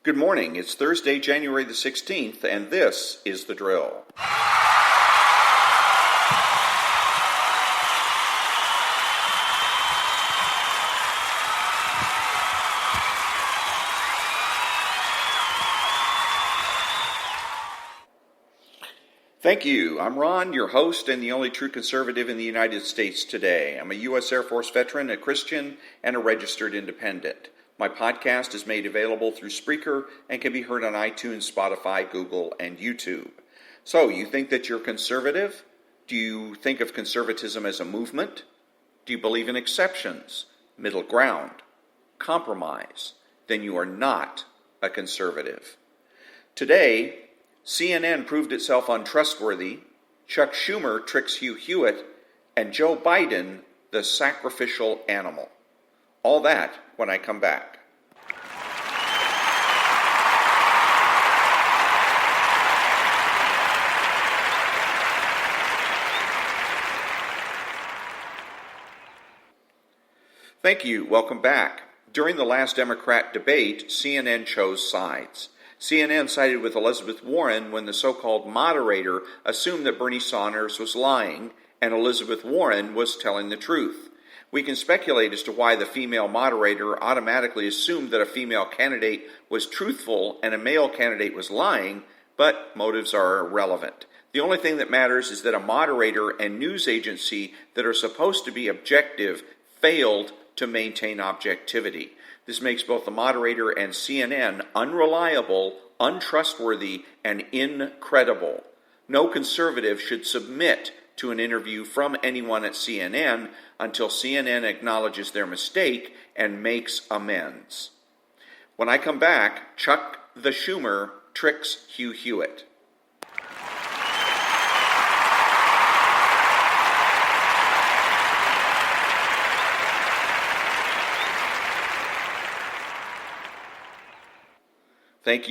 Good morning. It's Thursday, January the 16th, and this is The Drill. Thank you. I'm Ron, your host and the only true conservative in the United States today. I'm a U.S. Air Force veteran, a Christian, and a registered independent. My podcast is made available through Spreaker and can be heard on iTunes, Spotify, Google, and YouTube. So, you think that you're conservative? Do you think of conservatism as a movement? Do you believe in exceptions, middle ground, compromise? Then you are not a conservative. Today, CNN proved itself untrustworthy, Chuck Schumer tricks Hugh Hewitt, and Joe Biden the sacrificial animal. All that when I come back. Thank you. Welcome back. During the last Democrat debate, CNN chose sides. CNN sided with Elizabeth Warren when the so-called moderator assumed that Bernie Sanders was lying and Elizabeth Warren was telling the truth. We can speculate as to why the female moderator automatically assumed that a female candidate was truthful and a male candidate was lying, but motives are irrelevant. The only thing that matters is that a moderator and news agency that are supposed to be objective failed to maintain objectivity. This makes both the moderator and CNN unreliable, untrustworthy, and incredible. No conservative should submit to an interview from anyone at CNN until CNN acknowledges their mistake and makes amends. When I come back, Chuck the Schumer tricks Hugh Hewitt. Thank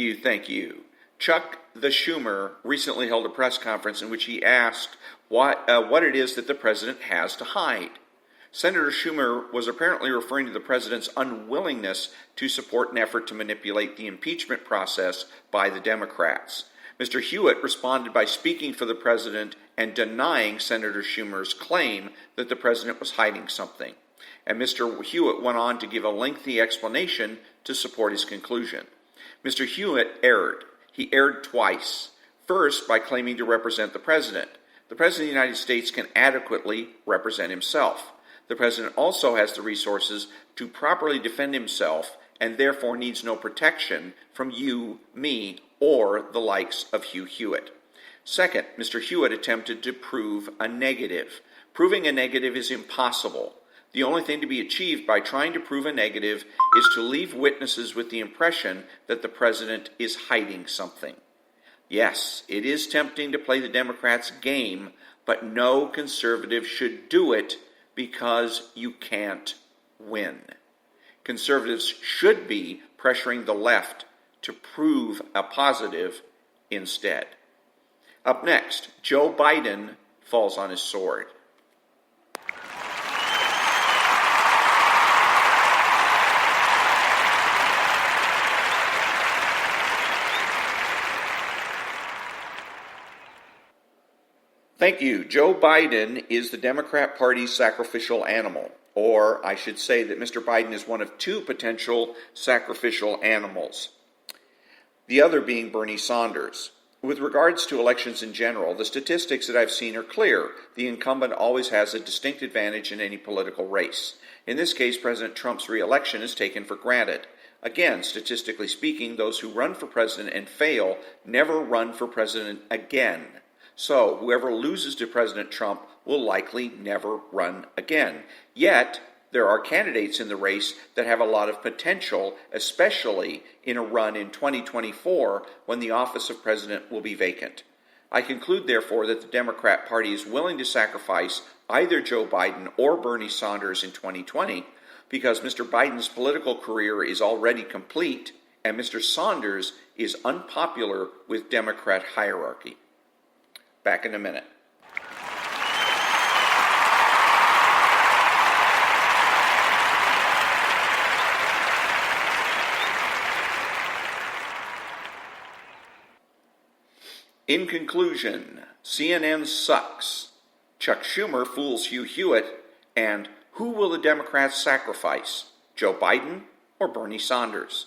you. Chuck the Schumer recently held a press conference in which he asked what it is that the president has to hide. Senator Schumer was apparently referring to the president's unwillingness to support an effort to manipulate the impeachment process by the Democrats. Mr. Hewitt responded by speaking for the president and denying Senator Schumer's claim that the president was hiding something. And Mr. Hewitt went on to give a lengthy explanation to support his conclusion. Mr. Hewitt erred. He erred twice. First, by claiming to represent the president. The President of the United States can adequately represent himself. The President also has the resources to properly defend himself and therefore needs no protection from you, me, or the likes of Hugh Hewitt. Second, Mr. Hewitt attempted to prove a negative. Proving a negative is impossible. The only thing to be achieved by trying to prove a negative is to leave witnesses with the impression that the president is hiding something. Yes, it is tempting to play the Democrats' game, but no conservative should do it because you can't win. Conservatives should be pressuring the left to prove a positive instead. Up next, Joe Biden falls on his sword. Thank you. Joe Biden is the Democrat Party's sacrificial animal. Or I should say that Mr. Biden is one of two potential sacrificial animals. The other being Bernie Sanders. With regards to elections in general, the statistics that I've seen are clear. The incumbent always has a distinct advantage in any political race. In this case, President Trump's re-election is taken for granted. Again, statistically speaking, those who run for president and fail never run for president again. So, whoever loses to President Trump will likely never run again. Yet, there are candidates in the race that have a lot of potential, especially in a run in 2024 when the office of president will be vacant. I conclude, therefore, that the Democrat Party is willing to sacrifice either Joe Biden or Bernie Sanders in 2020 because Mr. Biden's political career is already complete and Mr. Sanders is unpopular with Democrat hierarchy. Back in a minute. In conclusion, CNN sucks. Chuck Schumer fools Hugh Hewitt, and who will the Democrats sacrifice, Joe Biden or Bernie Sanders?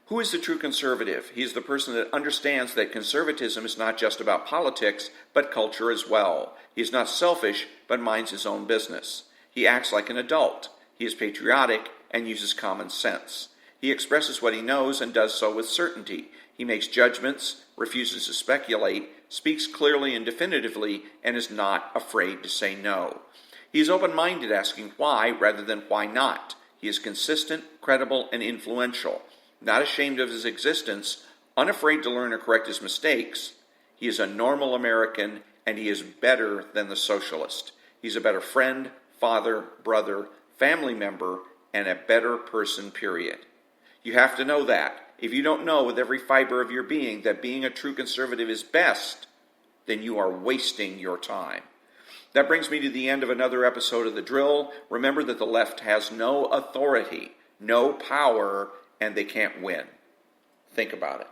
Who is the true conservative? He is the person that understands that conservatism is not just about politics, but culture as well. He is not selfish, but minds his own business. He acts like an adult. He is patriotic and uses common sense. He expresses what he knows and does so with certainty. He makes judgments, refuses to speculate, speaks clearly and definitively, and is not afraid to say no. He is open-minded, asking why rather than why not. He is consistent, credible, and influential. Not ashamed of his existence, unafraid to learn or correct his mistakes. He is a normal American, and he is better than the socialist. He's a better friend, father, brother, family member, and a better person, period. You have to know that. If you don't know with every fiber of your being that being a true conservative is best, then you are wasting your time. That brings me to the end of another episode of The Drill. Remember that the left has no authority, no power, and they can't win. Think about it.